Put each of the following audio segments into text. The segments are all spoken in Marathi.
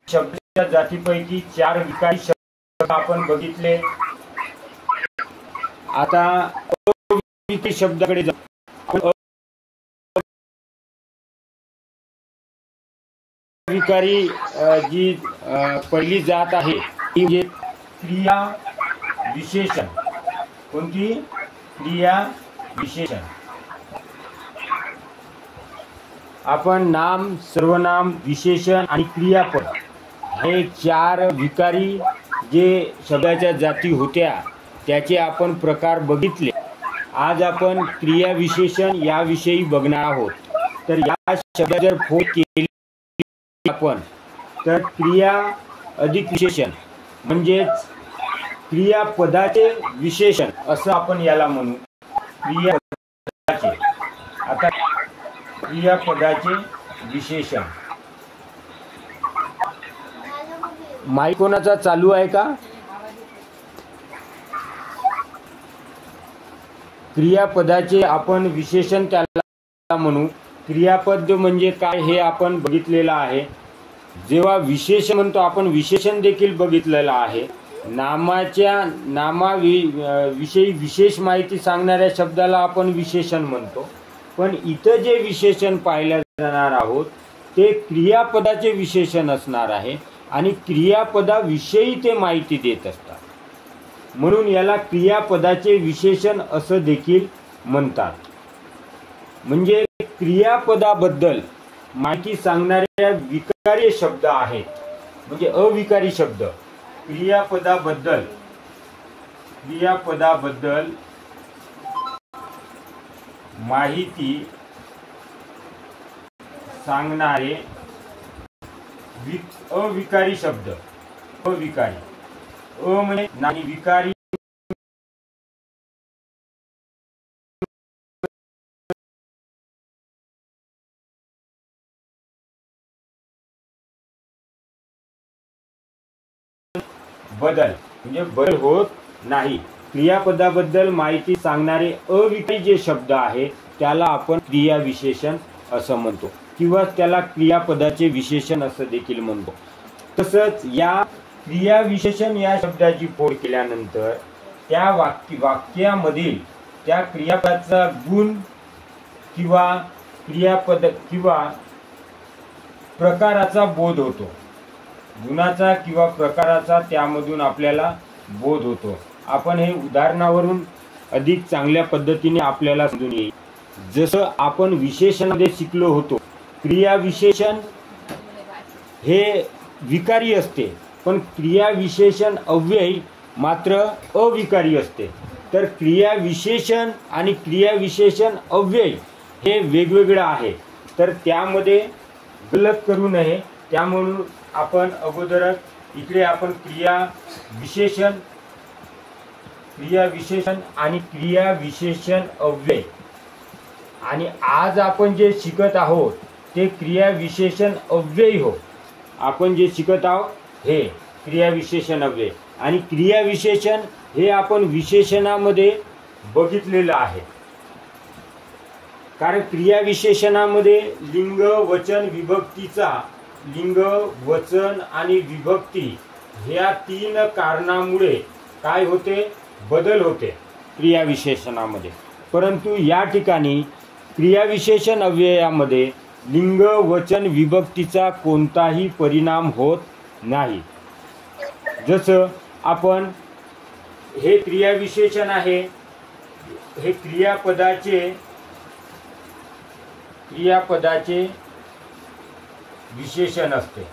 शब्दाच्या जातीपैकी 4 विकारी शब्द आपण बघितले। आता अविकारी शब्दाकडे जाऊ। अविकारी जी पहिली जात आहे ती म्हणजे क्रिया विशेषण। कोणती? क्रिया विशेषण। आपण नाम, सर्वनाम, विशेषण आणि क्रियापद हे 4 विकारी जे शब्दाच्या जाती होत्या त्याचे आपण प्रकार बघितले। आज आपण क्रिया विशेषण याविषयी बघणार आहोत। तर या शब्दात जर फोड केली आपण तर क्रिया अधिक विशेषण म्हणजेच क्रियापदाचे विशेषण असं आपण याला म्हणू। क्रियापदाचे आता क्रियापदाचे विशेषण। माईक कोणाचा चालू आहे का? क्रियापदाचे आपण विशेषण त्याला म्हणू। क्रियापद म्हणजे काय हे आपण बघितलेलं आहे। जेव्हा विशेषण म्हणतो आपण विशेषण देखील बघितलेलं आहे। नामाविषयी विशेष माहिती सांगणाऱ्या शब्दाला आपण विशेषण म्हणतो। पण इथं जे विशेषण पाहिलं जाणार आहोत ते क्रियापदाचे विशेषण असणार आहे आणि क्रियापदाविषयी ते माहिती देत असतात। म्हणून याला क्रियापदाचे विशेषण असं देखील म्हणतात। म्हणजे क्रियापदाबद्दल माहिती सांगणारे विकारी शब्द आहेत, म्हणजे अविकारी शब्द। क्रियापदाबद्दल माहिती सांगणारे अविकारी शब्द। अविकारी म्हणजे नाही, विकारी बदल म्हणजे बदल होत नाही। क्रियापदाबद्दल माहिती सांगणारे अविकारी जे शब्द आहे त्याला आपण क्रिया विशेषण असं म्हणतो किंवा त्याला क्रियापदाचे विशेषण असं देखील म्हणतो। तसंच या क्रिया विशेषण या शब्दाची फोड केल्यानंतर त्या वाक्यामधील त्या क्रियापदाचा गुण किंवा क्रियापद किंवा प्रकाराचा बोध होतो। गुणाचा किंवा प्रकाराचा त्यामधून आपल्याला बोध होतो। आपण हे उदाहरणावरून अधिक चांगल्या पद्धतीने आपल्याला समजून येईल। जसं आपण विशेषणामध्ये शिकलो होतो, क्रिया विशेषण हे विकारी असते पण क्रिया विशेषण अव्ययी मात्र अविकारी असते। तर क्रिया विशेषण आणि क्रिया विशेषण अव्ययी हे वेगवेगळं आहे, तर त्यामध्ये गलत करू नये। त्यामुळे आपण अगोदरच इकडे आपण क्रिया विशेषण आणि क्रिया विशेषण अव्यय आणि आज आपण जे शिकत आहोत ते क्रिया विशेषण अव्यय हो। आपण जे शिकत आहोत हे क्रिया विशेषण अव्यय आणि क्रिया विशेषण हे आपण विशेषणामध्ये बघितलेलं आहे। कारण क्रिया विशेषणामध्ये लिंग, वचन, विभक्तीचा लिंग, वचन आणि विभक्ती ह्या 3 कारणामुळे काय होते? बदल होते क्रिया विशेषणामध्ये। परंतु या ठिकाणी क्रिया विशेषण अव्ययामध्ये लिंग, वचन, विभक्तीचा कोणताही परिणाम होत नाही। जसं आपण हे क्रिया विशेषण आहे, हे क्रियापदाचे विशेषण असते।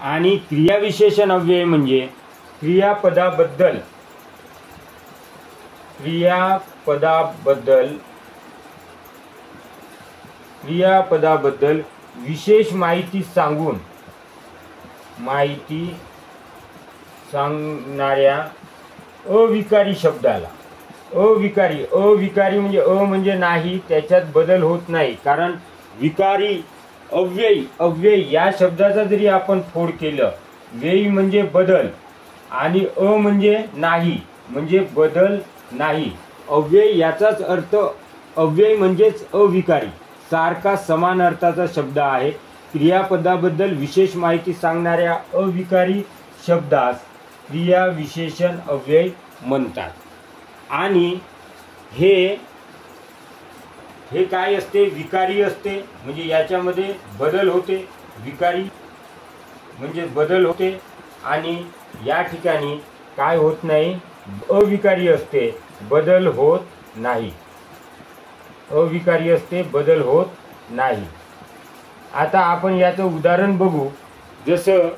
आणि क्रिया विशेषण अव्यय म्हणजे क्रियापदाबद्दल विशेष माहिती सांगणाऱ्या अविकारी शब्दाला अविकारी म्हणजे नाही, त्याच्यात बदल होत नाही। कारण विकारी अव्ययी या शब्दाचा जरी आपण फोड केलं, व्ययी म्हणजे बदल आणि म्हणजे नाही म्हणजे बदल नाही, अव्यय याचाच अर्थ अव्यय म्हणजेच अविकारी, सारखा समान अर्थाचा शब्द आहे. क्रियापदाबद्दल विशेष माहिती सांगणाऱ्या अविकारी शब्दास क्रिया विशेषण अव्यय म्हणतात. आणि हे काय असते? विकारी असते, म्हणजे याच्यामध्ये बदल होते. विकारी म्हणजे बदल होते. आणि या ठिकाणी काय होत नाही? अविकारी असते, बदल होत नाही. अविकारी असते, बदल होत नाही. आता आपण याचं उदाहरण बघू. जसं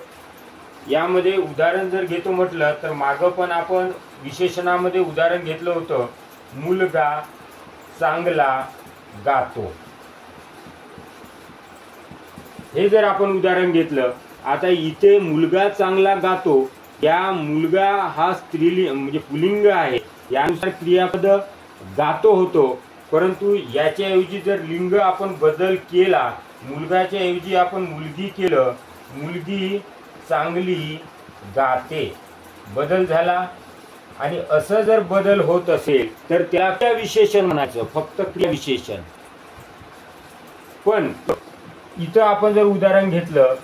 यामध्ये उदाहरण जर घेतो म्हटलं तर मागं पण आपण विशेषणामध्ये उदाहरण घेतलं होतं. मुलगा चांगला गातो, हे जर आपण उदाहरण घेतलं. आता इथे मुलगा चांगला गातो, या मुलगा हा स्त्रीलिंग म्हणजे पुल्लिंग आहे, यानुसार क्रियापद गातो होतो. परंतु याच्याऐवजी जर लिंग आपण बदल केला, मुलगाच्या ऐवजी आपण मुलगी केलं, मुलगी चांगली गाते, बदल झाला. आणि असं जर बदल होत असेल तर त्याला क्रियाविशेषण म्हणायचं, फक्त क्रियाविशेषण. पण इथं आपण जर उदाहरण घेतलं,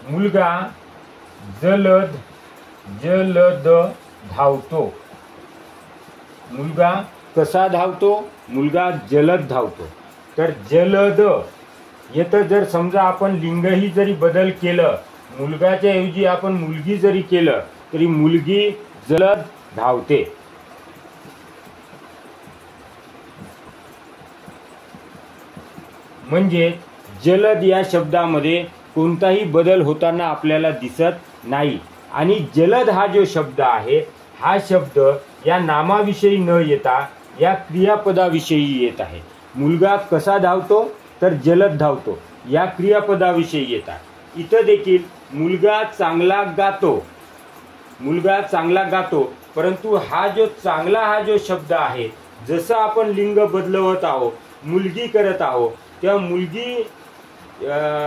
मुलगा जलद धावतो. मुलगा कसा धावतो? मुलगा जलद धावतो. तर जलद येतं. जर समजा आपण लिंगही जरी बदल केलं, मुलगाच्या ऐवजी आपण मुलगी जरी केलं, तरी मुलगी जलद धावते. म्हणजे जलद या शब्दामध्ये कोणताही बदल होताना आपल्याला दिसत नाही. आणि जलद हा जो शब्द आहे, हा शब्द या नामाविषयी न येता या क्रियापदाविषयी येत आहे. मुलगा कसा धावतो? तर जलद धावतो, या क्रियापदाविषयी येतात. इथं देखील मुलगा चांगला गातो, मुलगा चांगला गातो. परंतु हा जो चांगला हा जो शब्द आहे, जसं आपण लिंग बदलवत आहोत, मुलगी करत आहोत, त्या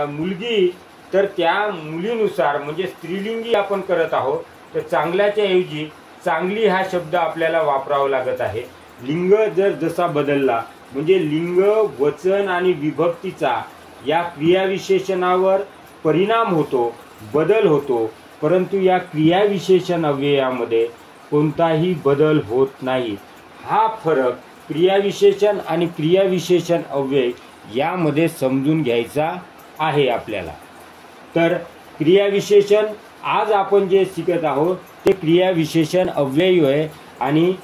मुलगी तर त्या मुलीनुसार म्हणजे स्त्रीलिंगी आपण करत आहोत, तर चांगल्याच्या ऐवजी चांगली हा शब्द आपल्याला वापरावा लागत आहे. लिंग जर जसा बदलला म्हणजे लिंग, वचन आणि विभक्तीचा या क्रियाविशेषणावर परिणाम होतो, बदल होतो. परंतु या क्रियाविशेषण अव्ययामध्ये कोणताही बदल होत नाही. हा फरक क्रियाविशेषण आणि क्रियाविशेषण अव्यय यामध्ये समजून घ्यायचा आहे आपल्याला. तर क्रियाविशेषण आज आपण जे शिकत आहोत ते क्रियाविशेषण अव्यय आहे. आणि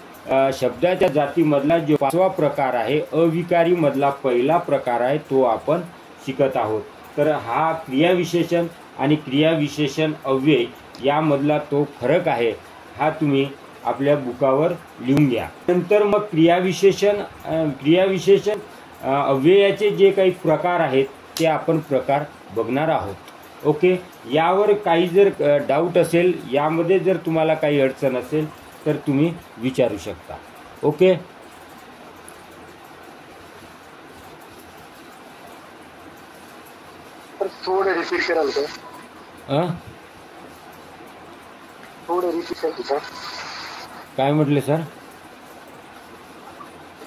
शब्दाच्या जातीमधला जो 5वा प्रकार आहे, अविकारी मधला पहिला प्रकार आहे, तो आपण शिकत आहोत. तर हा क्रियाविशेषण आणि क्रियाविशेषण अव्यय यामधला तो फरक आहे, हा तुम्ही आपल्या बुकावर लिहून घ्या. नंतर मग क्रियाविशेषण अव्ययाचे जे काही प्रकार आहेत ते आपण प्रकार बघणार आहोत. ओके. यावर काही जर डाऊट असेल, यामध्ये जर तुम्हाला काही अडचण असेल तर तुम्ही विचारू शकता. ओके. थोडं रिपीट कराल का? थोडं रिपीट करा. काय म्हटले सर?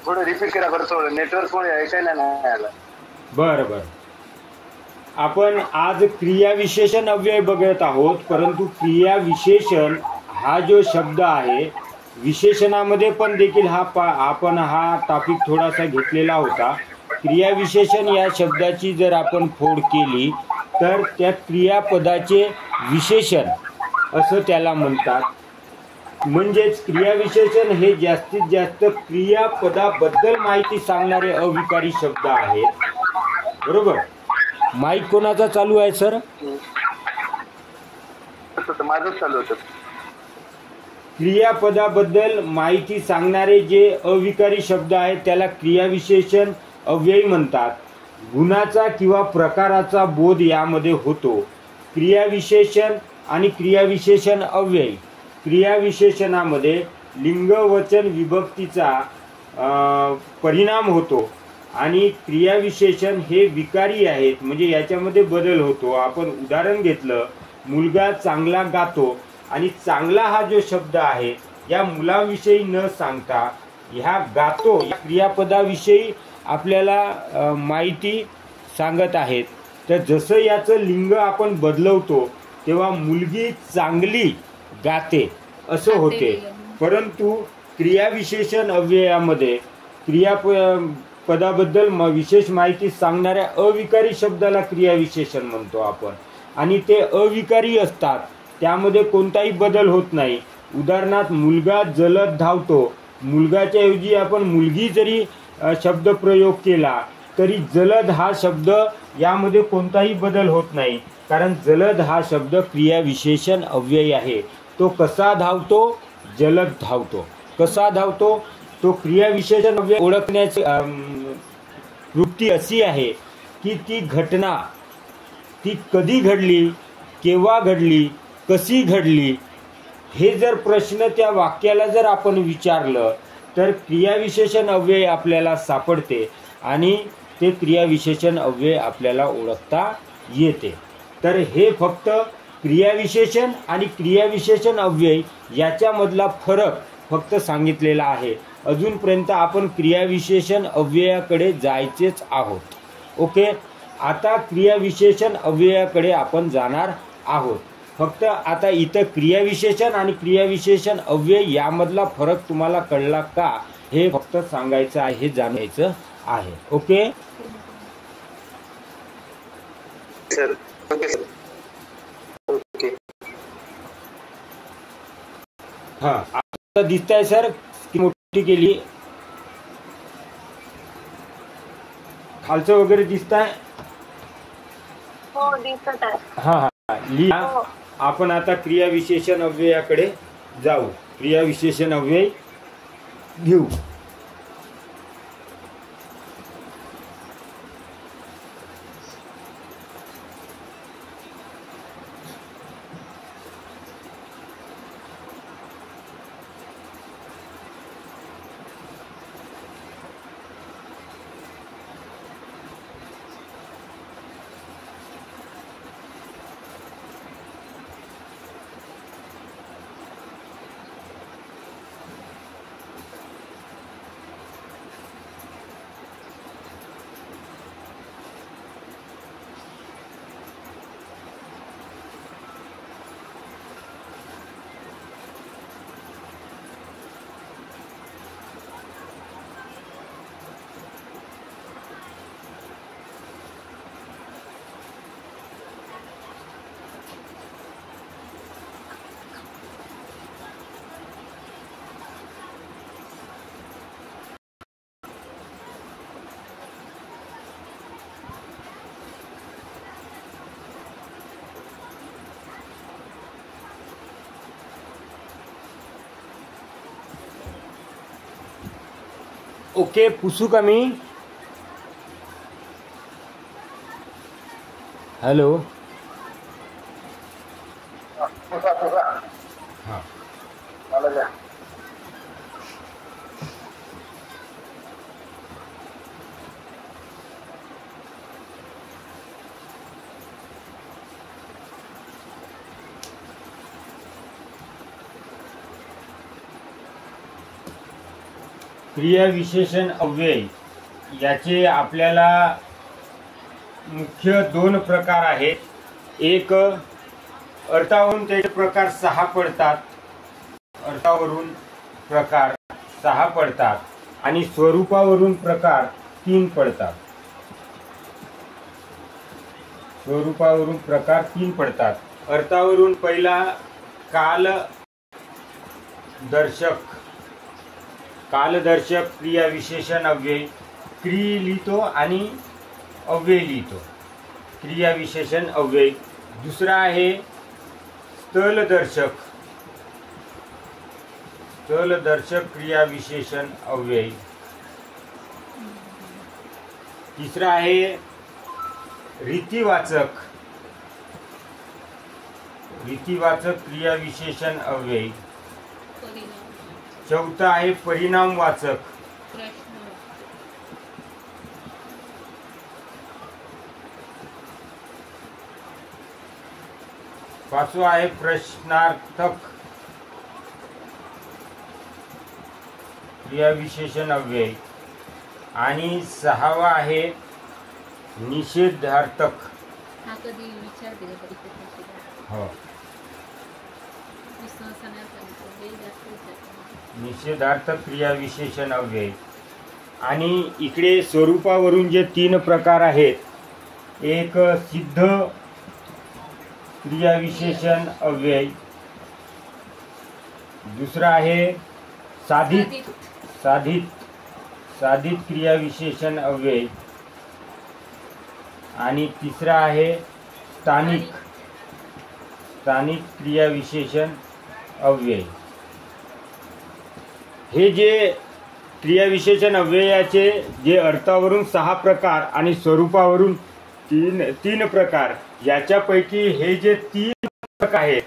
थोडं रिपीट करा बरं, थोडं नेटवर्क ऐकायला नाही आलं. बरं बरं. आपण आज क्रियाविशेषण अव्यय बघत आहोत. परंतु क्रियाविशेषण हा जो शब्द आहे, विशेषणामध्ये पण देखील आपण हा टॉपिक थोडासा घेतलेला होता. क्रियाविशेषण या शब्दाची जर आपण फोड केली तर त्या क्रियापदाचे विशेषण असं त्याला म्हणतात. म्हणजेच क्रियाविशेषण हे जास्तीत जास्त क्रियापदाबद्दल माहिती सांगणारे अविकारी शब्द आहेत. बरोबर. माईक कोणाचा चालू आहे सर? माझं चालू होतं. क्रियापदाबद्दल माहिती सांगणारे जे अविकारी शब्द आहेत त्याला क्रियाविशेषण अव्यय म्हणतात. गुणाचा किंवा प्रकाराचा बोध यामध्ये होतो. क्रियाविशेषण आणि क्रियाविशेषण अव्यय. क्रियाविशेषणामध्ये लिंग, वचन, विभक्तीचा परिणाम होतो. आणि क्रियाविशेषण हे विकारी आहेत, म्हणजे याच्यामध्ये बदल होतो. आपण उदाहरण घेतलं, मुलगा चांगला गातो. आणि चांगला हा जो शब्द आहे, या मुलाविषयी न सांगता ह्या गातो या क्रियापदाविषयी आपल्याला माहिती सांगत आहेत. तर जसं याचं लिंग आपण बदलवतो तेव्हा मुलगी चांगली गाते असं होते. परंतु क्रियाविशेषण अव्ययामध्ये क्रियापदाबद्दल विशेष माहिती सांगणाऱ्या अविकारी शब्दाला क्रियाविशेषण म्हणतो आपण. आणि ते अविकारी असतात, त्यामध्ये कोणताही बदल होत नाही. उदाहरणार्थ मुलगा जलद धावतो, मुलगाच्या ऐवजी आपण मुलगी जरी शब्द प्रयोग केला तरी जलद हा शब्द यामध्ये कोणताही बदल होत नाही, कारण जलद हा शब्द क्रियाविशेषण अव्यय आहे. तो कसा धावतो? जलद धावतो. कसा धावतो? तो क्रियाविशेषण अव्यय ओळखण्याची वृत्ती अशी आहे की ती घटना ती कधी घडली, केव्हा घडली, कशी घडली, हे जर प्रश्न त्या वाक्याला जर आपण विचारलं तर क्रियाविशेषण अव्यय आपल्याला सापडते आणि ते क्रियाविशेषण अव्यय आपल्याला ओळखता येते. तर हे फक्त क्रियाविशेषण आणि क्रियाविशेषण अव्यय याच्यामधला फरक फक्त सांगितलेला आहे. अजूनपर्यंत आपण क्रियाविशेषण अव्ययाकडे जायचेच आहोत. ओके, आता क्रियाविशेषण अव्ययाकडे आपण जाणार आहोत. फक्त आता इथं क्रियाविशेषण आणि क्रियाविशेषण अव्यय यामधला फरक तुम्हाला कळला का हे फक्त सांगायचं आहे, हे जाणायचं आहे. Okay sir. Okay sir. Okay. हा, आता दिसतंय सर की मोठी केली, खालचं वगैरे दिसतंय? हो दिसत आहे. हा हा, लिहा. आपण आता क्रियाविशेषण अव्ययाकडे जाऊ. क्रियाविशेषण अव्यय घेऊ. ओके, पुसू का मी? हॅलो. हां, मला द्या. क्रियाविशेषण अव्यय याचे आपल्याला मुख्य दोन प्रकार आहेत. एक अर्थावरून त्याचे प्रकार 6 पडतात. अर्थावरून प्रकार 6 पडतात आणि स्वरूपावरून प्रकार 3 पडतात. स्वरूपावरून प्रकार 3 पडतात. अर्थावरून पहिला कालदर्शक क्रियाविशेषण अव्यय. क्रिया लिहितो आणि अव्यय लिहितो, क्रियाविशेषण अव्यय. दुसरा आहे स्थलदर्शक क्रियाविशेषण अव्यय. तिसरा आहे रीतिवाचक क्रियाविशेषण अव्यय. चौथा आहे परिणामवाचक. पाचवा आहे प्रश्नार्थक क्रियाविशेषण अव्यय आणि 6वा आहे निषेधार्थक. हा कधी विचारते का परीक्षेत? हो, मी सहसा नाही सांगितलं, हे जास्त विचारते. निषेधार्थक क्रियाविशेषण अव्यय. आणि इकडे स्वरूपावरून जे 3 प्रकार आहेत, एक सिद्ध क्रियाविशेषण अव्यय, दुसरा आहे साधित क्रियाविशेषण अव्यय आणि तिसरा आहे स्थानिक क्रियाविशेषण अव्यय. हे जे क्रियाविशेषण अव्ययाचे जे अर्थावरून 6 प्रकार आणि स्वरूपावरून तीन प्रकार, याच्यापैकी हे जे 3 प्रकार आहेत,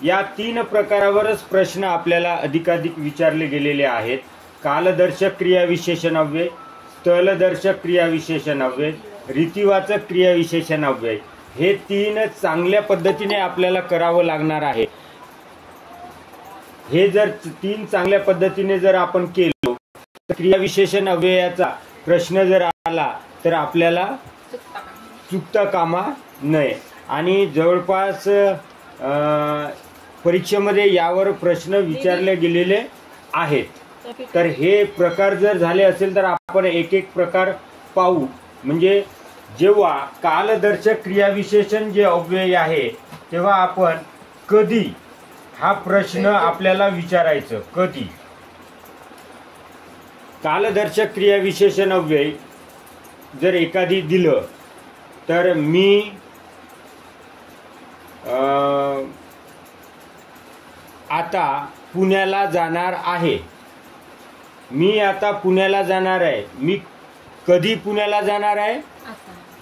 या 3 प्रकारावरच प्रश्न आपल्याला अधिकाधिक विचारले गेलेले आहेत. कालदर्शक क्रियाविशेषण अव्यय, स्थलदर्शक क्रियाविशेषण अव्यय, रीतिवाचक क्रियाविशेषण अव्यय. हे 3 चांगल्या पद्धतीने आपल्याला करावं लागणार आहे. हे जर 3 चांगल्या पद्धतीने जर आपण केलो तर क्रियाविशेषण अव्ययाचा प्रश्न जर आला तर आपल्याला चुकता कामा नये. आणि जवळपास परीक्षेमध्ये यावर प्रश्न विचारले गेलेले आहेत. तर हे प्रकार जर झाले असेल तर आपण एक एक प्रकार पाहू. म्हणजे जेव्हा कालदर्शक क्रियाविशेषण जे अव्यय आहे तेव्हा आपण कधी हा प्रश्न आपल्याला विचारायचं, कधी. कालदर्शक क्रियाविशेषण अव्यय जर एखादी दिलं तर मी आता पुण्याला जाणार आहे. मी आता पुण्याला जाणार आहे. मी कधी पुण्याला जाणार आहे?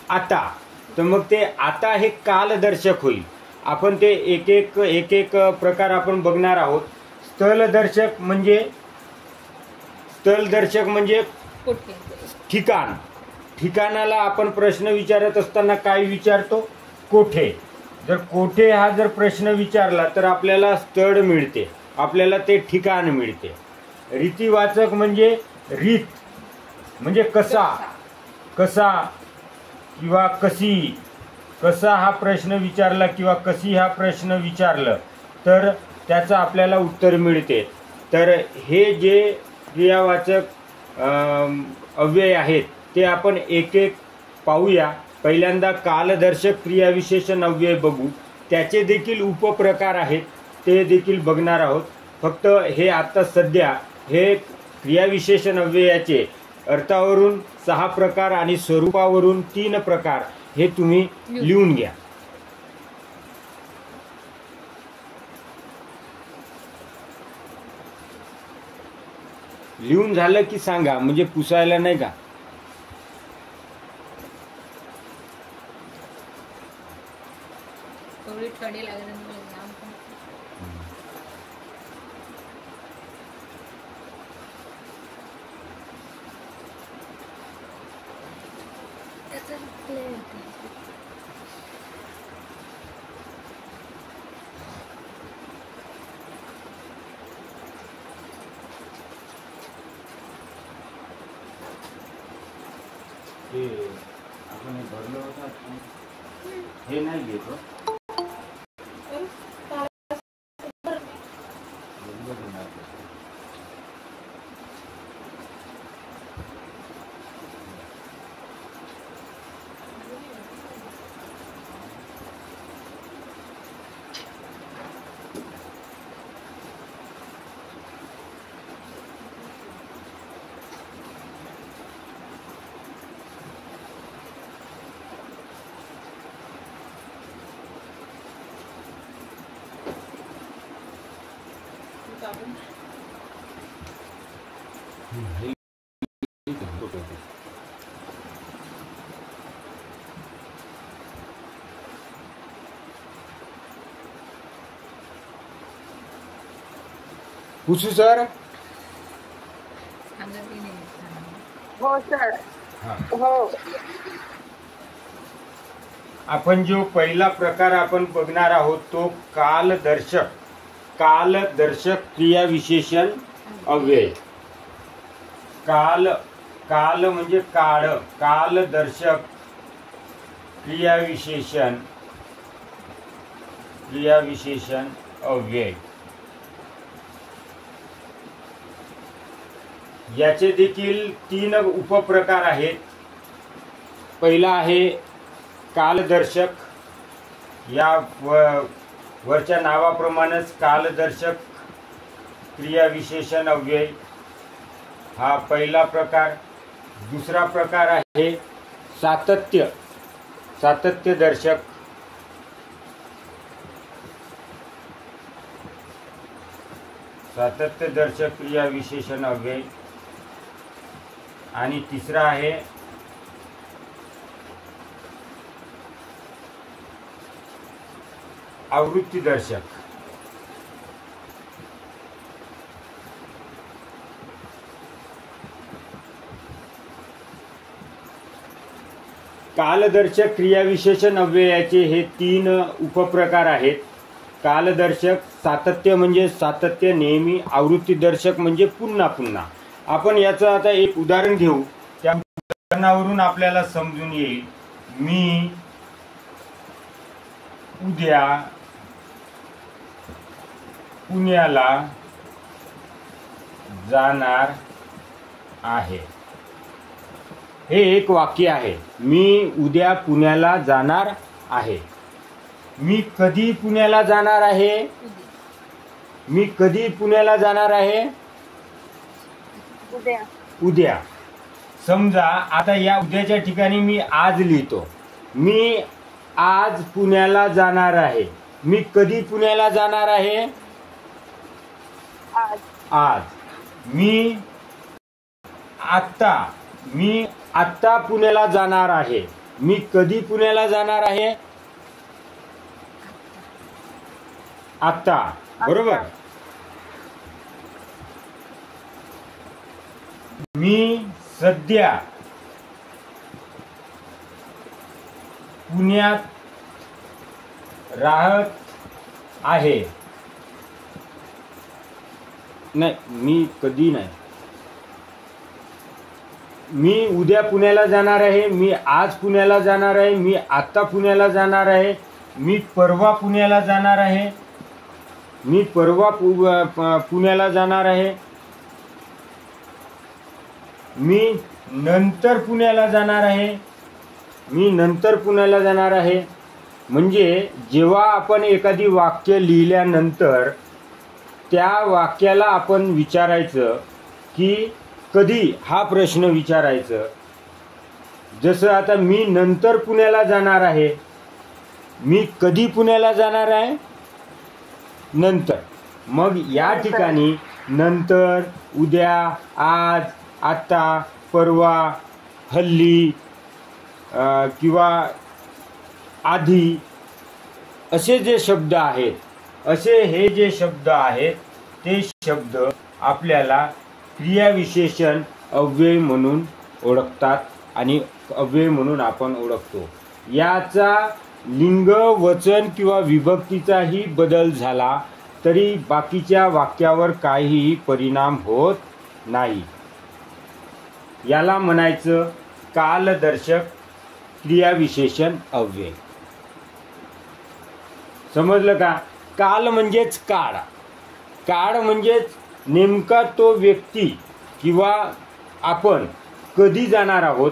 आता. तर मग ते आता हे कालदर्शक होईल. आपण ते एक एक प्रकार आपण बघणार आहोत. स्थलदर्शक म्हणजे ठिकाण. ठिकाणाला आपण प्रश्न विचारत असताना काय विचारतो? कोठे. जर कोठे हा जर प्रश्न विचारला तर आपल्याला स्थळ मिळते, आपल्याला ते ठिकाण मिळते. रीतिवाचक म्हणजे रीत, म्हणजे कसा किंवा कशी. कसा हा प्रश्न विचारला किंवा कशी हा प्रश्न विचारलं तर त्याचं आपल्याला उत्तर मिळते. तर हे जे क्रियावाचक अव्यय आहेत ते आपण एक एक पाहूया. पहिल्यांदा कालदर्शक क्रियाविशेषण अव्यय बघू. त्याचे देखील उपप्रकार आहेत, ते देखील बघणार आहोत. फक्त हे आता सध्या हे क्रियाविशेषण अव्ययाचे अर्थावरून 6 प्रकार आणि स्वरूपावरून 3 प्रकार हे तुम्ही लिहून घ्या. लिहून झालं की सांगा, म्हणजे पुसायला नाही का. थोडी थंडी लागली. हे आपण भरलं होतं, हे नाही घेतो. पुसू सर. हो सर. हो. आपण जो पहिला प्रकार आपण बघणार आहोत तो कालदर्शक क्रियाविशेषण अव्यय. काल काल म्हणजे काळ, कालदर्शक क्रियाविशेषण अव्यय. याचे देखील 3 उपप्रकार आहेत. पहिला आहे कालदर्शक. या वरच्या नावाप्रमाणेच कालदर्शक क्रियाविशेषण अव्यय हा पहिला प्रकार. दुसरा प्रकार आहे सातत्यदर्शक. सातत्यदर्शक क्रियाविशेषण अव्यय. आणि तिसरा आहे आवृत्तीदर्शक. कालदर्शक क्रियाविशेषण अव्ययाचे हे 3 उपप्रकार आहेत. कालदर्शक सातत्य म्हणजे सातत्य नेहमी, आवृत्तीदर्शक म्हणजे पुन्हा पुन्हा. आपण याचं आता एक उदाहरण घेऊ. त्या उदाहरणावरून आपल्याला समजून येईल. मी उद्या पुण्याला जाणार आहे. हे एक वाक्य आहे. मी उद्या पुण्याला जाणार आहे. मी कधी पुण्याला जाणार आहे? मी कधी पुण्याला जाणार आहे? उद्या. उद्या. समजा आता या उद्याच्या ठिकाणी मी आज लिहितो. मी आज पुण्याला जाणार आहे. मी कधी पुण्याला जाणार आहे? आज. मी आत्ता पुण्याला जाणार आहे. मी कधी पुण्याला जाणार आहे? आत्ता. बरोबर. मी सध्या पुण्यात राहत आहे. नाही, मी कधी नाही. मी उद्या पुण्याला जाणार आहे. मी आज पुण्याला जाणार आहे. मी आत्ता पुण्याला जाणार आहे. मी परवा पुण्याला जाणार आहे. मी परवा पुण्याला जाणार आहे. मी नंतर पुण्याला जाणार आहे. मी नंतर पुण्याला जाणार आहे. म्हणजे जेव्हा आपण एखादी वाक्य लिहिल्यानंतर त्या वाक्याला आपण विचारायचं की कधी, हा प्रश्न विचारायचं. जसं आता मी नंतर पुण्याला जाणार आहे. मी कधी पुण्याला जाणार आहे? नंतर. मग या ठिकाणी नंतर, उद्या, आज, आत्ता, परवा, हल्ली किंवा आधी असे जे शब्द आहेत, असे हे जे शब्द आहेत ते शब्द आपल्याला क्रियाविशेषण अव्यय म्हणून ओळखतात आणि अव्यय म्हणून आपण ओळखतो. याचा लिंग, वचन किंवा विभक्तीचाही बदल झाला तरी बाकीच्या वाक्यावर काहीही परिणाम होत नाही. याला म्हणायचं कालदर्शक क्रियाविशेषण अव्यय. समजलं का? काल म्हणजेच काळ. काळ म्हणजेच नेमका तो व्यक्ती किंवा आपण कधी जाणार आहोत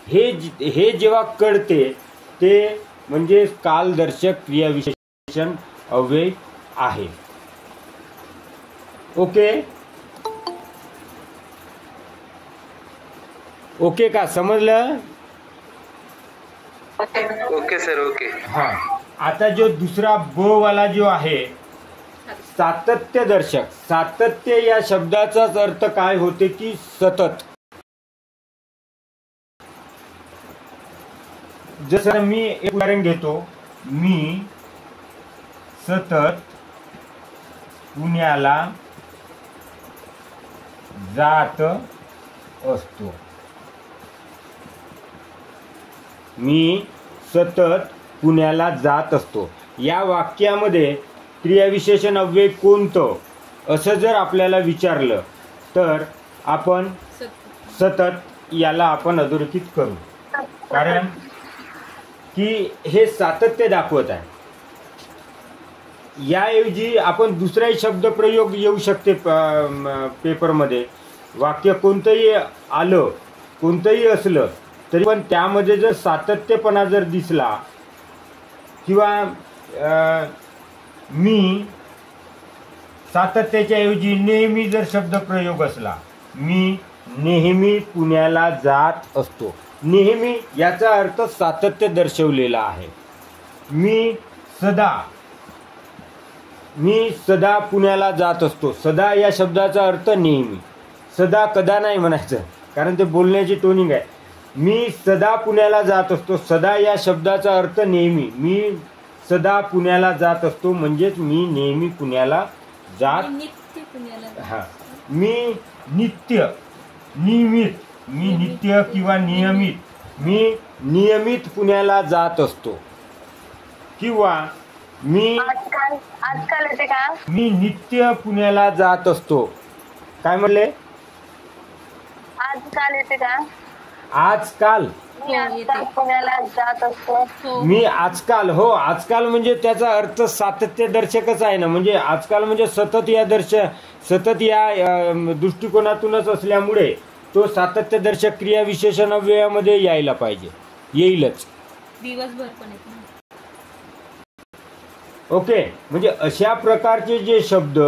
हे जेव्हा कळते ते म्हणजे कालदर्शक क्रियाविशेषण अव्यय आहे. ओके. ओके का? समजलं? Okay sir. ओके. हा. आता जो दुसरा ब वाला जो आहे सातत्यदर्शक. सातत्य या शब्दाचाच अर्थ काय होते की सतत. जसं मी एक उदाहरण घेतो. मी सतत पुण्याला जात असतो. मी सतत पुण्याला जात असतो. या वाक्यामध्ये क्रियाविशेषण अव्यय कोणतं असं जर आपल्याला विचारलं तर आपण सतत याला आपण अधोरेखित करू, कारण की हे सातत्य दाखवत आहे. याऐवजी आपण दुसराही शब्दप्रयोग येऊ शकते पेपरमध्ये. वाक्य कोणतंही आलं, कोणतंही असलं तरी पण त्यामध्ये जर सातत्यपणा जर दिसला किंवा मी सातत्याच्या ऐवजी नेहमी जर शब्दप्रयोग असला, मी नेहमी पुण्याला जात असतो. नेहमी याचा अर्थ सातत्य दर्शवलेला आहे. मी सदा पुण्याला जात असतो. सदा या शब्दाचा अर्थ नेहमी. सदा कदा नाही म्हणायचं, कारण ते बोलण्याची टोनिंग आहे. मी सदा पुण्याला जात असतो. सदा या शब्दाचा अर्थ नेहमी. मी सदा पुण्याला जात असतो म्हणजेच मी नेहमी पुण्याला जात. नित्य पुण्याला जात. हा, मी नित्य, नियमित, मी नित्य किंवा नियमित, मी नियमित पुण्याला जात असतो. किंवा मी आजकाल येते का? मी नित्य पुण्याला जात असतो. काय म्हणले? आजकाल येते का? आजकाल. मी आजकाल पुण्याला जात असतो. हो. मी आजकाल. हो, आजकाल म्हणजे त्याचा अर्थ सातत्य दर्शकच आहे ना. म्हणजे आजकाल म्हणजे सतत या दृष्टिकोनातूनच असल्यामुळे तो सातत्य दर्शक क्रिया विशेषण अव्ययामध्ये यायला पाहिजे, येईलच. दिवसभर पण येत नाही. ओके, म्हणजे अशा प्रकारचे जे शब्द,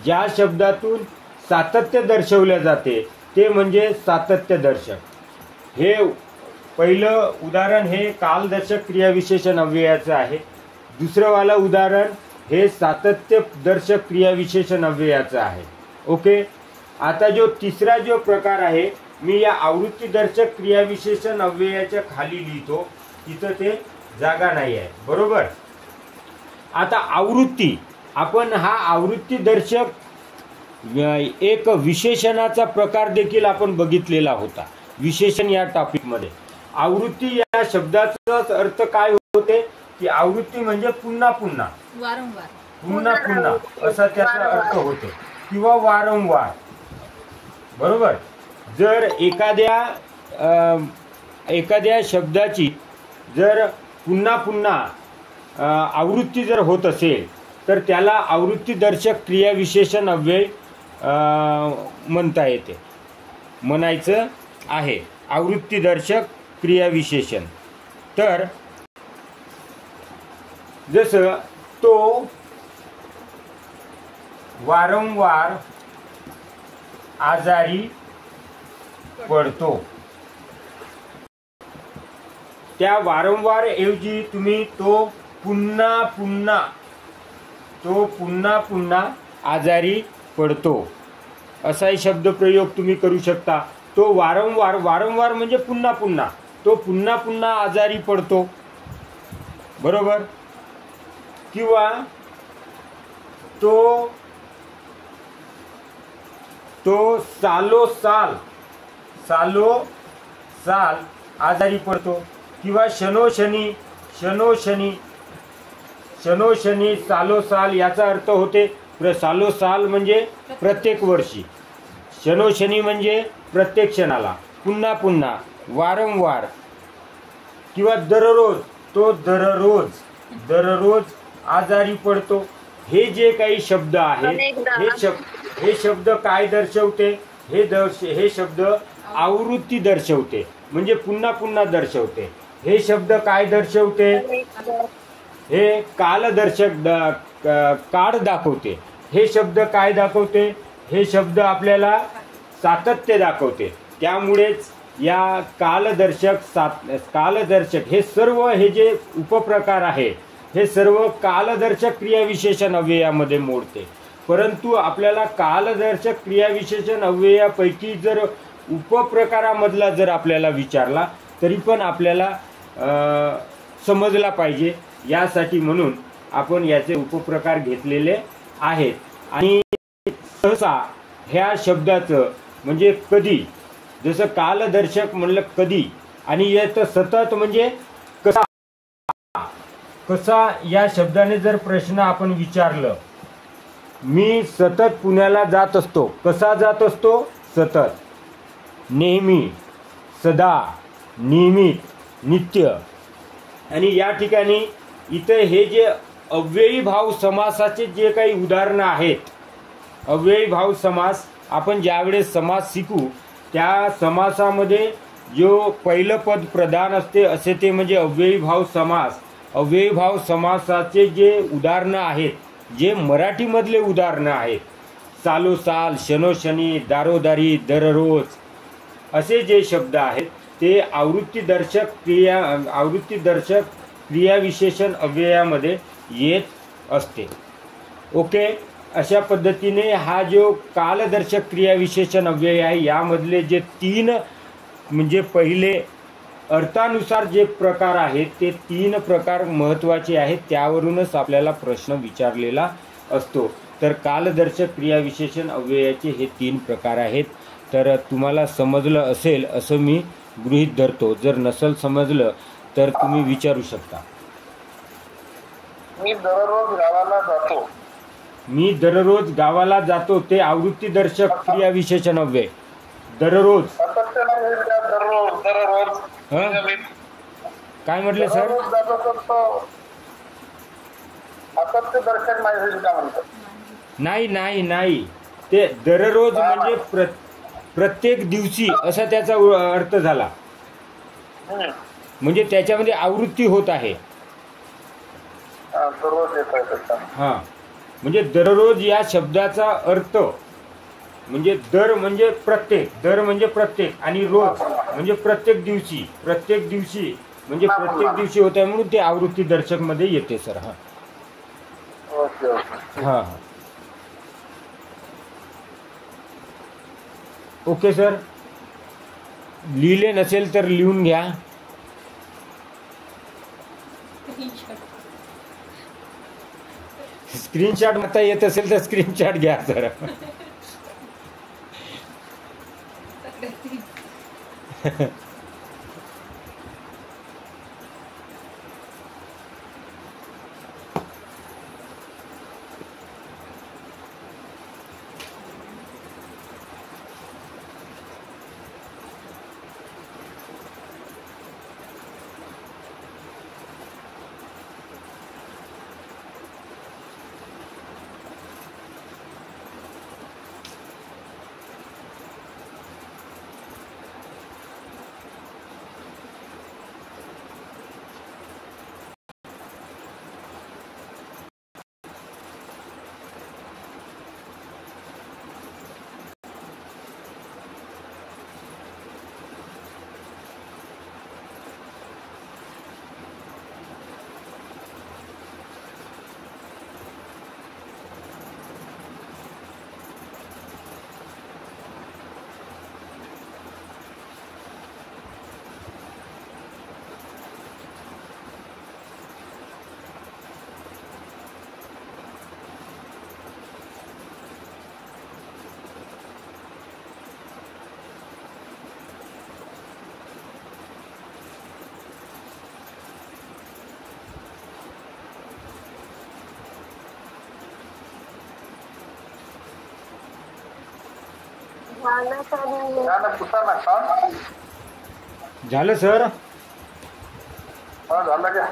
ज्या शब्दातून सातत्य दर्शवले जाते ते म्हणजे सातत्य दर्शक. हे पहिलं उदाहरण हे कालदर्शक क्रियाविशेषण अव्ययाचं आहे. दुसरं वालं उदाहरण हे सातत्य दर्शक क्रियाविशेषण अव्ययाचं आहे. ओके, आता जो तिसरा जो प्रकार आहे, मी या आवृत्ती दर्शक क्रियाविशेषण अव्ययाच्या खाली लिहितो, तिथं ते जागा नाही आहे. बरोबर. आता आवृत्ती, आपण हा आवृत्ती दर्शक एक विशेषणाचा प्रकार देखील आपण बघितलेला होता. विशेषण या टॉपिकमध्ये आवृत्ती या शब्दाचाच अर्थ काय होते की आवृत्ती म्हणजे पुन्हा पुन्हा, वारंवार, पुन्हा पुन्हा असा त्याचा अर्थ होतो किंवा वारंवार. बरोबर. जर एखाद्या शब्दाची जर पुन्हा पुन्हा आवृत्ती जर होत असेल तर त्याला आवृत्ती दर्शक क्रियाविशेषण अव्यय म्हणता येते, म्हणायचं आहे. आवृत्ती दर्शक क्रियाविशेषण. तर जसं तो वारंवार आजारी पडतो, त्या वारंवार ऐवजी तुम्ही तो पुन्हा पुन्हा आजारी पडतो असाही शब्दप्रयोग तुम्ही करू शकता. तो वारंवार म्हणजे पुन्हा पुन्हा, तो पुन्हा पुन्हा आजारी पडतो. बरोबर. किंवा तो सालोसाल आजारी पडतो. किंवा शनोशनी सालोसाल याचा अर्थ होते सालोसाल म्हणजे प्रत्येक वर्षी, शनोशनी म्हणजे प्रत्येक क्षणाला, पुन्हा पुन्हा, वारंवार. किंवा दररोज, तो दररोज आजारी पडतो. हे जे काही शब्द आहेत हे शब्द काय दर्शवते? हे शब्द आवृत्ती दर्शवते, म्हणजे पुन्हा पुन्हा दर्शवते. हे शब्द काय दर्शवते? हे कालदर्शक काळ दाखवते. हे शब्द काय दाखवते? हे शब्द आपल्याला सातत्य दाखवते. त्यामुळेच या कालदर्शक हे सर्व, हे जे उपप्रकार आहे हे सर्व कालदर्शक क्रियाविशेषण अव्ययामध्ये मोडते. परंतु आपल्याला कालदर्शक क्रियाविशेषण अव्ययापैकी जर उपप्रकारामधला जर आपल्याला विचारला तरी पण आपल्याला समजला पाहिजे. यासाठी म्हणून आपण याचे उपप्रकार घेतलेले आहेत. आणि सहसा ह्या शब्दाचं म्हणजे कधी, जसं कालदर्शक म्हणलं कधी, आणि याचं सतत म्हणजे कसा या शब्दाने जर प्रश्न आपण विचारलं, मी सतत पुण्याला जात असतो, कसा जात असतो? सतत. नेहमी, सदा, नियमित, नित्य. आणि या ठिकाणी इथं हे जे अव्ययी भाव समासाचे जे काही उदाहरणं आहेत, अव्ययी भाव समास, आपण ज्यावेळेस समास शिकू त्या समासामध्ये जो पहिलं पद प्रधान असते असे ते म्हणजे अव्ययी भाव समास. अव्ययी भाव समासाचे जे उदाहरणं आहेत, जे मराठीमधले उदाहरणं आहेत, सालोसाल, शनोशनी, दारोदारी, दररोज असे जे शब्द आहेत ते आवृत्तीदर्शक क्रियाविशेषण अव्ययामध्ये येत असते. ओके, अशा पद्धतीने हा जो कालदर्शक क्रियाविशेषण अव्यय आहे यामधले जे 3 म्हणजे पहिले अर्थानुसार जे प्रकार आहेत ते 3 प्रकार महत्त्वाचे आहेत. त्यावरूनच आपल्याला प्रश्न विचारलेला असतो. तर कालदर्शक क्रियाविशेषण अव्ययाचे हे 3 प्रकार आहेत. तर तुम्हाला समजलं असेल असं मी गृहीत धरतो. जर नसेल समजलं तर तुम्ही विचारू शकता. मी दररोज गावाला जातो. मी दररोज गावाला जातो ते आवृत्तीदर्शक क्रियाविशेषण अव्यय. दररोज सातत्य नाही होईल का? दररोज हं? काय म्हटले सर? दररोज जातो तर तो सातत्य दर्शक नाही होईल का म्हणतो? नाही नाही नाही, ते दररोज म्हणजे प्रत्येक दिवशी असा त्याचा अर्थ झाला. म्हणजे त्याच्यामध्ये आवृत्ती होत आहे. दररोज येत आहे त्याचा. हां, म्हणजे दररोज या शब्दाचा अर्थ म्हणजे दर म्हणजे प्रत्येक, दर म्हणजे प्रत्येक, आणि रोज म्हणजे प्रत्येक दिवशी. प्रत्येक दिवशी म्हणजे प्रत्येक दिवशी होत आहे म्हणून ते आवृत्ती दर्शक मध्ये येते सर. हां ओके ओके. हां ओके सर. लिहिले नसेल तर लिहून घ्या. स्क्रीनशॉट मारता येत असेल तर स्क्रीनशॉट घ्या सर. झालं सर. झालं का?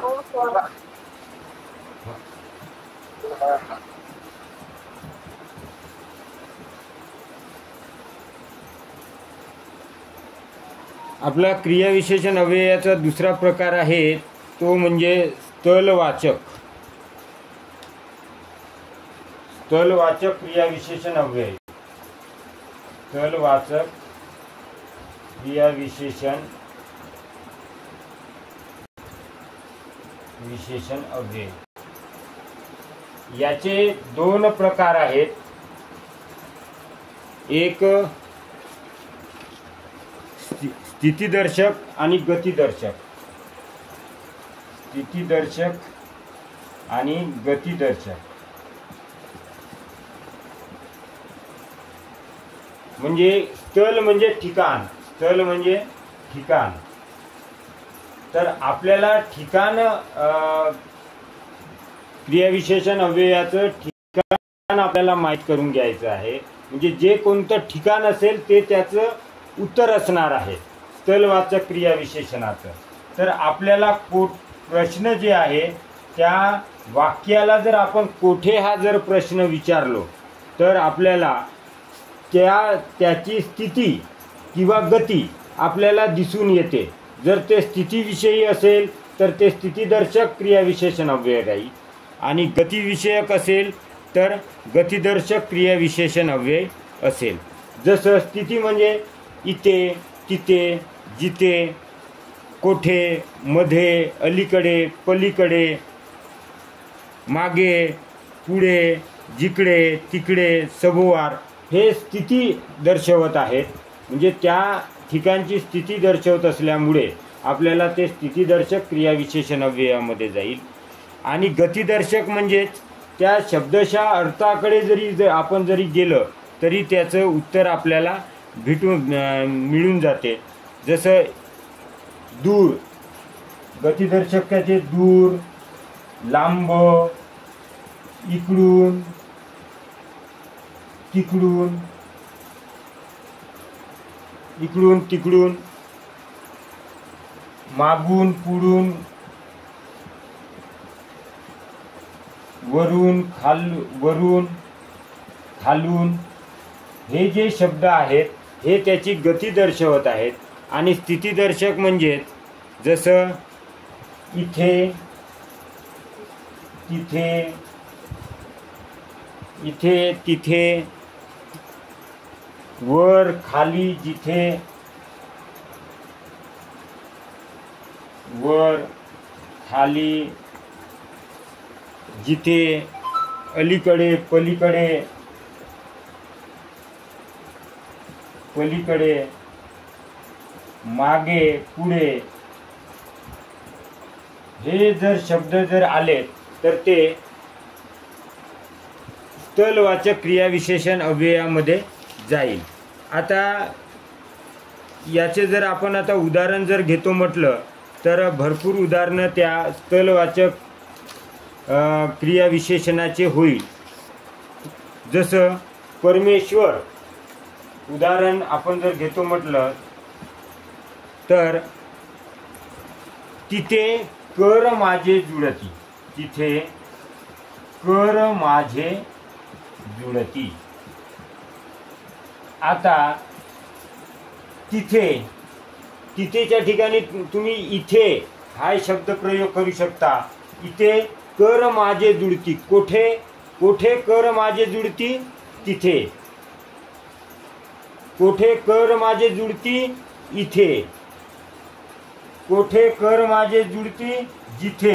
आपला क्रियाविशेषण अव्ययाचा दुसरा प्रकार आहे तो म्हणजे स्थलवाचक. स्थलवाचक क्रियाविशेषण अव्यय. स्थलवाचक क्रियाविशेषण अव्यय याचे 2 प्रकार आहेत. एक स्थितीदर्शक आणि गतिदर्शक. स्थितीदर्शक आणि गतिदर्शक म्हणजे स्थल म्हणजे ठिकाण. स्थल म्हणजे ठिकाण. तर आपल्याला ठिकाण क्रियाविशेषण अव्ययाचं ठिकाण आपल्याला माहीत करून घ्यायचं आहे. म्हणजे जे कोणतं ठिकाण असेल ते त्याचं उत्तर असणार आहे स्थलवाचक क्रियाविशेषणाचं. तर आपल्याला प्रश्न जे आहे त्या वाक्याला जर आपण कोठे हा जर प्रश्न विचारलो तर आपल्याला त्याची स्थिती किंवा गती आपल्याला दिसून येते. जर ते स्थितीविषयी असेल तर ते स्थितीदर्शक क्रियाविशेषण अव्यय राहील आणि गतिविषयक असेल तर गतिदर्शक क्रियाविशेषण अव्यय असेल. जसं स्थिती म्हणजे इथे, तिथे, जिथे, कोठे, मध्ये, अलीकडे, पलीकडे, मागे, पुढे, जिकडे, तिकडे, सभोवार हे स्थिती दर्शवत आहेत. म्हणजे त्या ठिकाणची स्थिती दर्शवत असल्यामुळे आपल्याला ते स्थितीदर्शक क्रियाविशेषण अव्ययामध्ये जाईल. आणि गतिदर्शक म्हणजेच त्या शब्दशः अर्थाकडे जरी आपण गेलं तरी त्याचं उत्तर आपल्याला मिळून जाते. जसं दूर, गतिदर्शक त्याचे दूर, लांब, इकडून, तिकडून, इकडून तिकडून, मागून पुढून, वरून खालून हे जे शब्द आहेत हे त्याची गती दर्शवत आहेत. आणि स्थितीदर्शक म्हणजेच जसं इथे, तिथे, इथे, तिथे, वर, खाली, जिथे, वर, खाली, जिथे, अलीकडे, पलीकडे, मागे, पुढे हे जर शब्द जर आले तर ते स्थलवाचक क्रियाविशेषण अव्ययामध्ये जाईल. आता याचे जर आपण आता उदाहरण जर घेतो म्हटलं तर भरपूर उदाहरणं त्या स्थलवाचक क्रियाविशेषणाचे होईल. जसं परमेश्वर उदाहरण आपण जर घेतो म्हटलं तर तिथे कर माझे जुळती, तिथे कर माझे जुळती. आता तिथेच्या ठिकाणी तुम्ही इथे हा शब्द प्रयोग करू शकता. इथे कर माझे जुळती, कोठे कर माझे जुळती, तिथे. कोठे कर माझे जुळती, इथे. कोठे कर माझे जुळती, जिथे.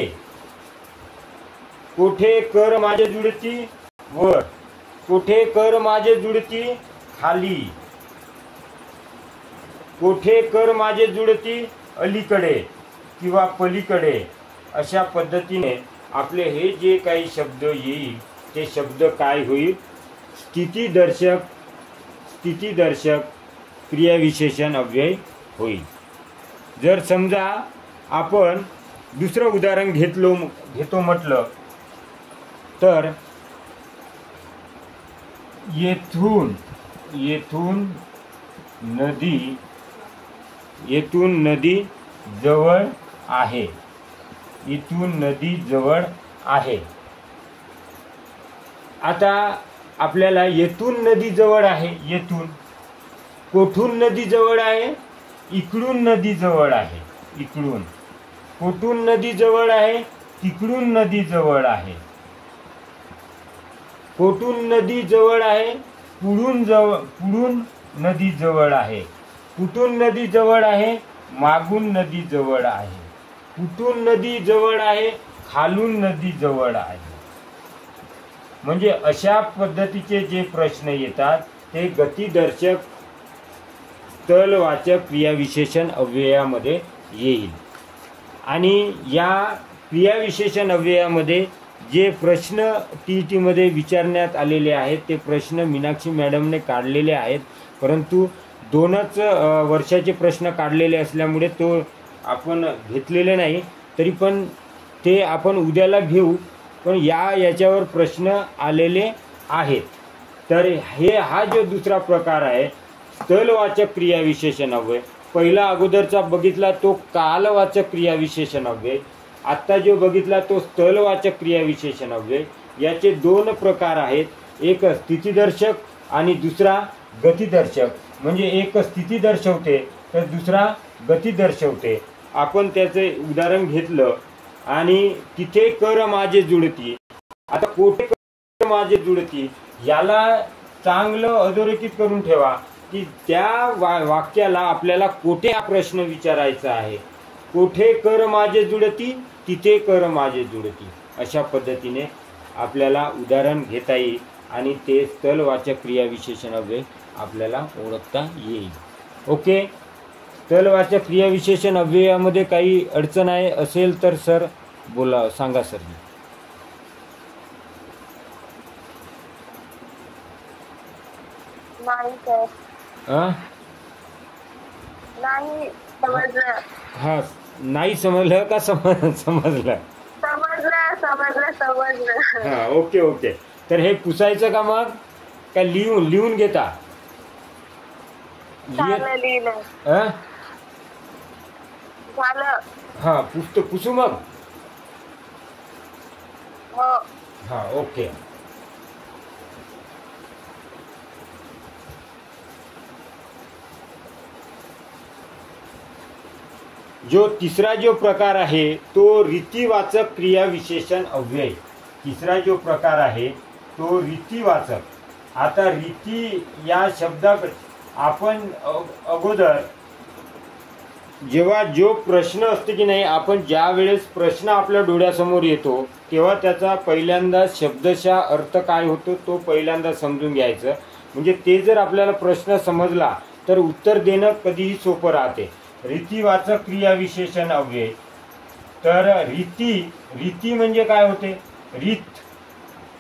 कोठे कर माझे जुळती, वर. कोठे कर माझे जुळती, खाली. कोठे कर माझे जुळती, अलीकडे किंवा पलीकडे. अशा पद्धतीने आपले हे जे काही शब्द येईल ते शब्द काय होईल, स्थितीदर्शक क्रियाविशेषण अव्यय होईल. जर समजा आपण दुसरं उदाहरण घेतो म्हटलं तर येथून नदी जवळ आहे. इथून नदी जवळ आहे. आता आपल्याला येथून नदी जवळ आहे, येथून. कोठून नदी जवळ आहे, इकडून नदी जवळ आहे, इकडून. कोठून नदी जवळ आहे, तिकडून नदी जवळ आहे. कोठून नदी जवळ आहे, पुढून नदी जवळ आहे. कुठून नदी जवळ आहे, मागून नदी जवळ आहे. कुठून नदी जवळ आहे, खालून नदी जवळ आहे. म्हणजे अशा पद्धतीचे जे प्रश्न येतात ते गतिदर्शक स्थलवाचक क्रियाविशेषण अव्ययामध्ये येईल. आणि या क्रियाविशेषण अव्ययामध्ये जे प्रश्न TET विचारण्यात आलेले आहेत ते प्रश्न मीनाक्षी मॅडमने काढलेले आहेत. परंतु 2च वर्षाचे प्रश्न काढलेले असल्यामुळे तो आपण घेतलेले नाही. तरी पण ते आपण उद्याला घेऊ. पण याच्यावर प्रश्न आलेले आहेत. तर हा जो दुसरा प्रकार आहे स्थलवाचक क्रियाविशेषण अव्यय. पहिला अगोदरचा बघितला तो कालवाचक क्रियाविशेषण अव्यय. आत्ता जो बघितला तो स्थलवाचक क्रियाविशेषण अव्यय. याचे दोन प्रकार आहेत, एक स्थितीदर्शक आणि दुसरा गतिदर्शक. म्हणजे एक स्थिती दर्शवते तर दुसरा गती दर्शवते. आपण त्याचे उदाहरण घेतलं आणि तिथे कर माझे जुळती. आता कोठे कर माझे जुळती याला चांगलं अधोरेखित करून ठेवा की त्या वाक्याला आपल्याला कोठे हा प्रश्न विचारायचा आहे. कोठे कर माझे जुळती तिथे कर माझे जुळती. अशा पद्धतीने आपल्याला उदाहरण घेता येईल आणि ते स्थलवाचक क्रियाविशेषण अव्यय आपल्याला ओळखता येईल. ओके. स्थलवाचक क्रियाविशेषण अव्ययामध्ये काही अडचण आहे असेल तर सर बोला, सांगा सर. नाही सर, नाही समजलं. हा, नाही समजलं का समजलं? समजलं समजलं समजलं. हा, ओके ओके. तर हे पुसायचं का मग का लिहून घेता? झालं लिहिलं. झालं. हा, पुसू मग. हो. हा, ओके. जो तिसरा जो प्रकार आहे तो रीतिवाचक क्रियाविशेषण अव्यय. तिसरा जो प्रकार आहे तो रीतिवाचक. आता रीती या शब्दाकडे आपण अगोदर जेव्हा जो प्रश्न असते की नाही, आपण ज्या वेळेस प्रश्न आपल्या डोळ्यासमोर येतो तेव्हा त्याचा पहिल्यांदा शब्दशः अर्थ काय होतो तो पहिल्यांदा समजून घ्यायचं. म्हणजे ते जर आपल्याला प्रश्न समजला तर उत्तर देणं कधीही सोपं राहते. रीतिवाचक क्रियाविशेषण अव्यय. तर रीती म्हणजे काय होते?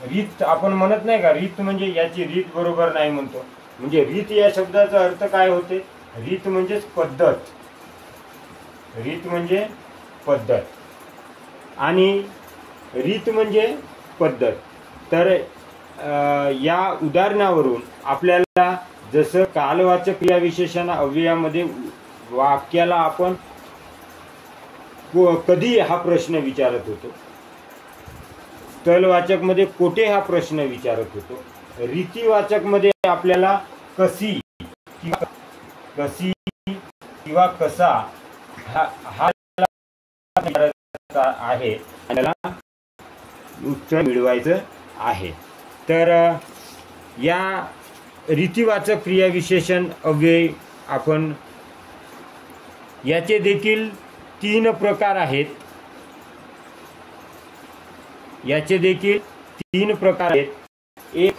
रीत आपण म्हणत नाही का, रीत म्हणजे याची रीत बरोबर नाही म्हणतो. म्हणजे रीत या शब्दाचा अर्थ काय होते? रीत म्हणजेच पद्धत. रीत म्हणजे पद्धत आणि रीत म्हणजे पद्धत. तर या उदाहरणावरून आपल्याला जसं कालवाचक क्रियाविशेषण अव्ययामध्ये वाक्याला आपण कधी हा प्रश्न विचारत होतो, स्थलवाचक मध्ये कोठे हा प्रश्न विचारत होतो, रीतिवाचक मध्ये आपल्याला कशी किंवा कसा हा आहे त्याला उत्तर मिळवायचं आहे. तर या रीतिवाचक क्रियाविशेषण अव्यय आपण याचे देखील 3 प्रकार आहेत. याचे देखील 3 प्रकार आहेत. एक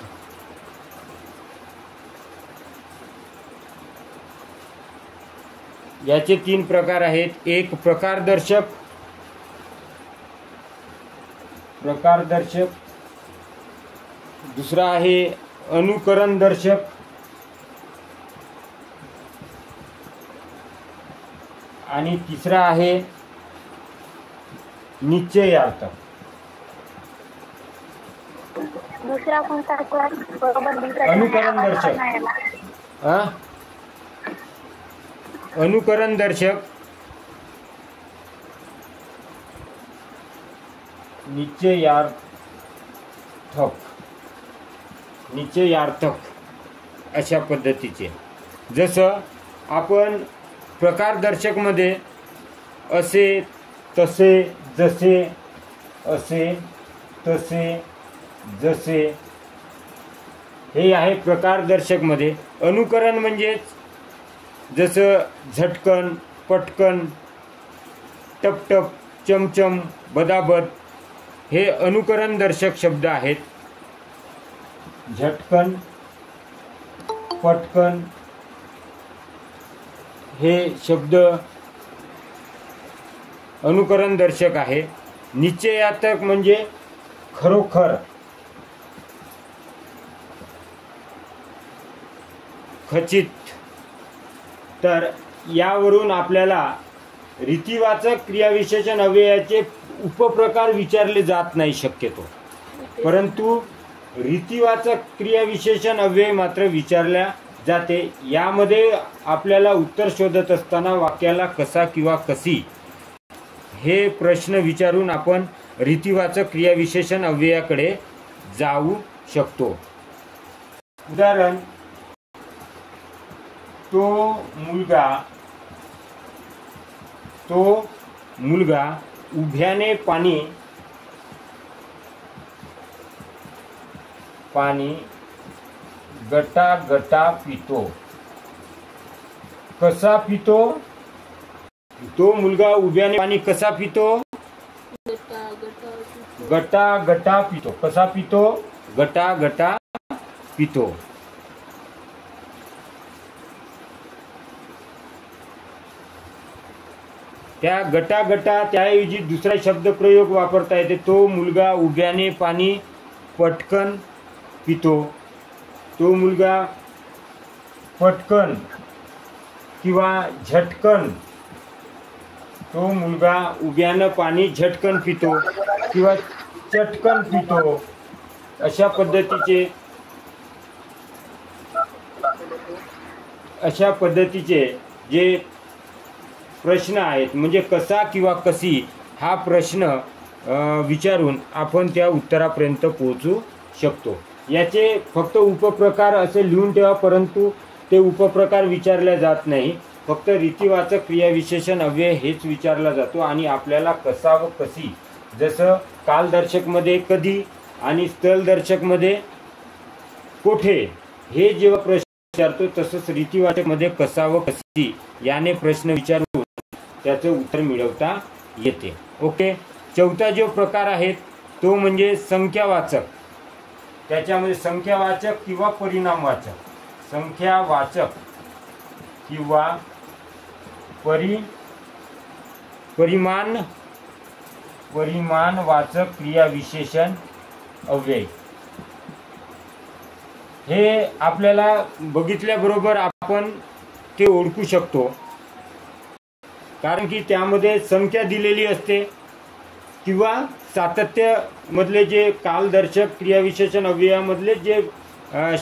याचे 3 प्रकार आहेत. एक प्रकारदर्शक, दुसरा आहे अनुकरण दर्शक आणि तिसरा आहे निश्चयार्थक. दुसरा कोणता सर? बरोबर. अनुकरण दर्शक. अनुकरण दर्शक, निश्चयार्थक अशा पद्धतीचे. जसं आपण प्रकारदर्शक मध्ये असे तसे जसे असे तसे जसे हे आहे प्रकारदर्शक मध्ये. अनुकरण म्हणजे जसं झटकन, पटकन, टपटप, चमचम, बदाबद हे अनुकरण दर्शक शब्द आहेत. झटकन, पटकन हे शब्द अनुकरण दर्शक आहे. निश्चयार्थक म्हणजे खरोखर, खचित. तर यावरून आपल्याला रीतिवाचक क्रियाविशेषण अव्ययाचे उपप्रकार विचारले जात नाही शक्यतो, परंतु रीतिवाचक क्रियाविशेषण अव्यय मात्र विचारल्या जाते. यामध्ये आपल्याला उत्तर शोधत असताना वाक्याला कसा किंवा कशी हे प्रश्न विचारून आपण रीतिवाचक क्रियाविशेषण अव्ययाकडे जाऊ शकतो. उदाहरण, तो मुलगा उभ्याने पाणी गटा पितो. कसा पितो? तो मुलगा उभ्याने पाणी कसा पितो? गटा पितो. कसा पितो? गटा पितो. त्या गटा त्याऐवजी दुसरा शब्द प्रयोग वापरता येते. तो मुलगा उभ्याने पाणी पटकन पितो. तो मुलगा पटकन किंवा झटकन. तो मुलगा उभ्यानं पाणी झटकन पितो किंवा चटकन पितो. अशा पद्धतीचे जे प्रश्न आहेत, म्हणजे कसा किंवा कशी हा प्रश्न विचारून आपण त्या उत्तरापर्यंत पोहोचू शकतो. याचे फक्त उपप्रकार असे लिहून ठेवा, परंतु ते उपप्रकार विचारले जात नाही. फक्त रीतिवाचक क्रियाविशेषण अव्यय हेच विचारला जातो आणि आपल्याला कसा व कशी, जसं कालदर्शकमध्ये कधी आणि स्थलदर्शकमध्ये कोठे हे जेव्हा प्रश्न विचारतो, तसंच रीतिवाचकमध्ये कसा व कशी याने प्रश्न विचारून त्याचं उत्तर मिळवता येते. ओके. चौथा जो प्रकार आहे तो म्हणजे संख्यावाचक. त्याच्यामध्ये संख्यावाचक किंवा परिमाणवाचक परिमाणवाचक क्रियाविशेषण अव्यय. हे आपल्याला बघितल्याबरोबर आपण ते ओळखू शकतो, कारण की त्यामध्ये संख्या दिलेली असते किंवा सातत्य मधले जे कालदर्शक क्रियाविशेषण अव्ययामधले जे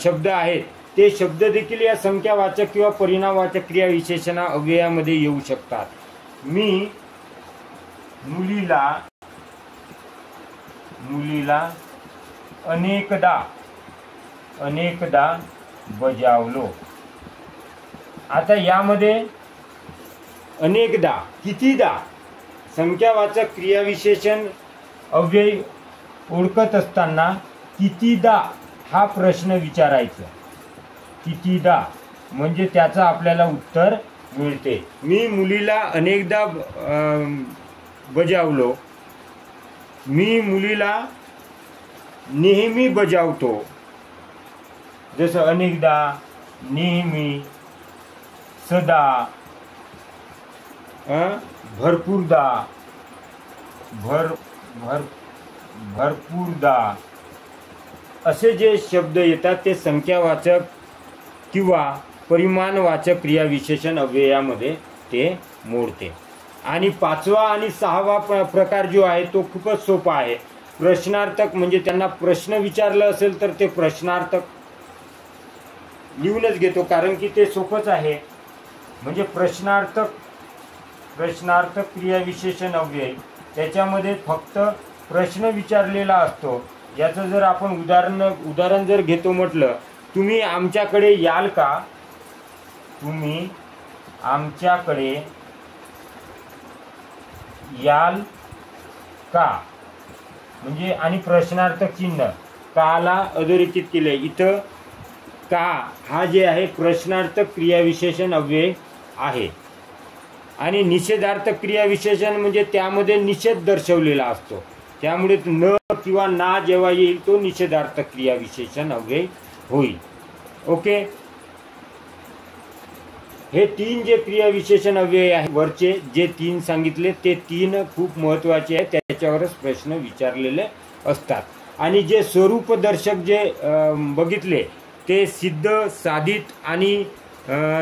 शब्द आहेत ते शब्द देखील या संख्यावाचक किंवा परिमाणवाचक क्रियाविशेषण अव्ययामध्ये येऊ शकतात. मी मुलीला अनेकदा बजावलो. आता यामध्ये अनेकदा, कितीदा, संख्यावाचक क्रियाविशेषण अव्यय ओळखत असताना कितीदा हा प्रश्न विचारायचा. कितीदा म्हणजे त्याचं आपल्याला उत्तर मिळते. मी मुलीला अनेकदा बजावलो. मी मुलीला नेहमी बजावतो. जसं अनेकदा, नेहमी, सदा, भरपूरदा, भरपूरदा असे जे शब्द येतात ते संख्यावाचक किंवा परिमाणवाचक क्रियाविशेषण अव्ययामध्ये ते मोडते. आणि पाचवा आणि सहावा प्रकार जो आहे तो खूपच सोपा आहे. प्रश्नार्थक म्हणजे त्यांना प्रश्न विचारला असेल तर ते प्रश्नार्थक लिहूनच घेतो, कारण की ते सोपंच आहे. म्हणजे प्रश्नार्थक क्रियाविशेषण अव्यय त्याच्यामध्ये फक्त प्रश्न विचारलेला असतो. याचं जर आपण उदाहरण जर घेतो म्हटलं, तुम्ही आमच्याकडे याल का? तुम्ही आमच्याकडे याल का? म्हणजे आणि प्रश्नार्थक चिन्ह काला अधोरेखित केले. इथं का हा जे आहे प्रश्नार्थक क्रियाविशेषण अव्यय आहे. आणि निषेधार्थक क्रियाविशेषण म्हणजे त्यामध्ये निषेध दर्शवलेला असतो, त्यामुळे न किंवा ना जेव्हा येईल तो निषेधार्थक क्रियाविशेषण अव्यय होईल. ओके. हे तीन जे क्रियाविशेषण अव्यय आहे वरचे जे तीन सांगितले ते तीन खूप महत्त्वाचे आहेत. त्याच्यावरच प्रश्न विचारलेले असतात. आणि जे स्वरूपदर्शक जे बघितले ते सिद्ध, साधित आणि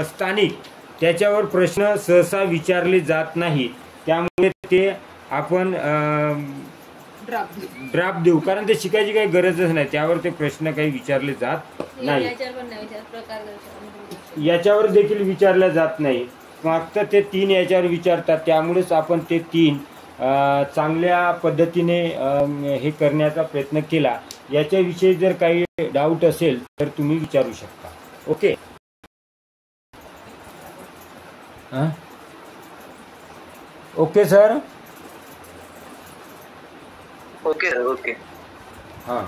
स्थानिक त्याच्यावर प्रश्न सहसा विचारले जात नाही. त्यामुळे ते आपण ड्राफ्ट देऊ, कारण ते शिकायची काही गरजच नाही. त्यावर ते प्रश्न काही विचारले जात नाही. याच्यावर देखील विचारल्या जात नाही, फक्त ते 3 याच्यावर विचारतात. त्यामुळेच आपण ते 3 चांगल्या पद्धतीने हे करण्याचा प्रयत्न केला. याच्याविषयी जर काही डाऊट असेल तर तुम्ही विचारू शकता. ओके. Okay sir. ओके. हां.